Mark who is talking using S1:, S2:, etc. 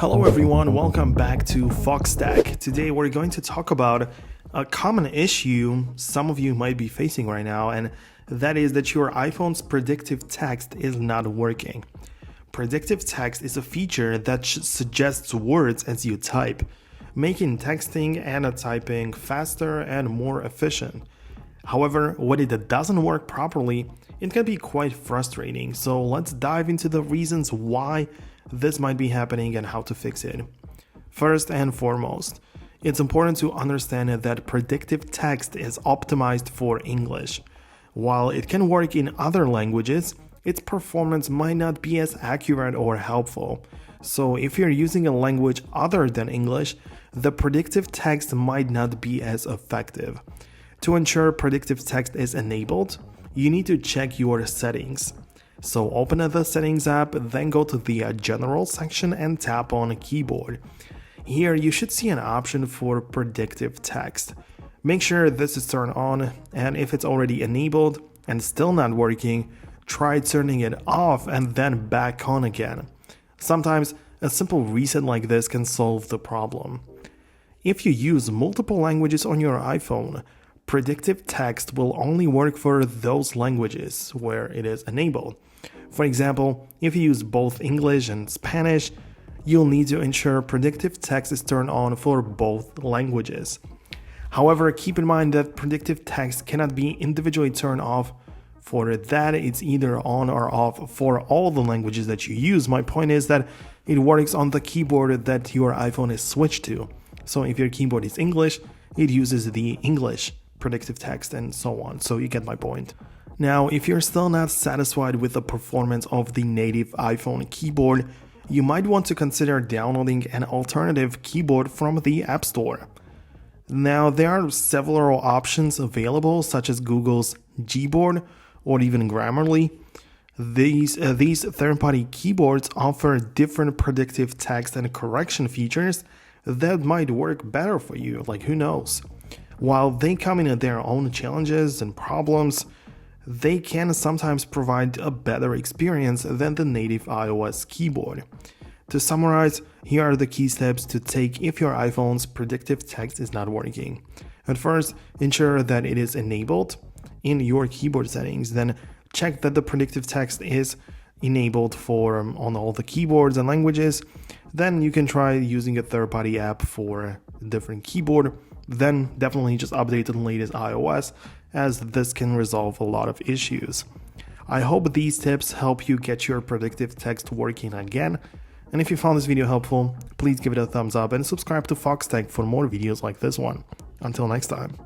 S1: Hello everyone, welcome back to Foxtech. Today we're going to talk about a common issue some of you might be facing right now, and that is that your iPhone's predictive text is not working. Predictive text is a feature that suggests words as you type, making texting and typing faster and more efficient. However, when it doesn't work properly, it can be quite frustrating, so let's dive into the reasons why this might be happening and how to fix it. First and foremost, it's important to understand that predictive text is optimized for English. While it can work in other languages, its performance might not be as accurate or helpful. So if you're using a language other than English, the predictive text might not be as effective. To ensure predictive text is enabled, you need to check your settings. So open the Settings app, then go to the General section and tap on Keyboard. Here you should see an option for predictive text. Make sure this is turned on, and if it's already enabled and still not working, try turning it off and then back on again. Sometimes a simple reset like this can solve the problem. If you use multiple languages on your iPhone, predictive text will only work for those languages where it is enabled. For example, if you use both English and Spanish, you'll need to ensure predictive text is turned on for both languages. However, keep in mind that predictive text cannot be individually turned off. For that, it's either on or off for all the languages that you use. My point is that it works on the keyboard that your iPhone is switched to. So if your keyboard is English, it uses the English predictive text and so on. So you get my point. Now, if you're still not satisfied with the performance of the native iPhone keyboard, you might want to consider downloading an alternative keyboard from the App Store. Now, there are several options available, such as Google's Gboard or even Grammarly. These third-party keyboards offer different predictive text and correction features that might work better for you, like who knows. While they come in their own challenges and problems, they can sometimes provide a better experience than the native iOS keyboard. To summarize, here are the key steps to take if your iPhone's predictive text is not working. At first, ensure that it is enabled in your keyboard settings. Then check that the predictive text is enabled on all the keyboards and languages. Then you can try using a third-party app for a different keyboard. Then definitely just update to the latest iOS, as this can resolve a lot of issues. I hope these tips help you get your predictive text working again. And if you found this video helpful, please give it a thumbs up and subscribe to Foxtech for more videos like this one. Until next time.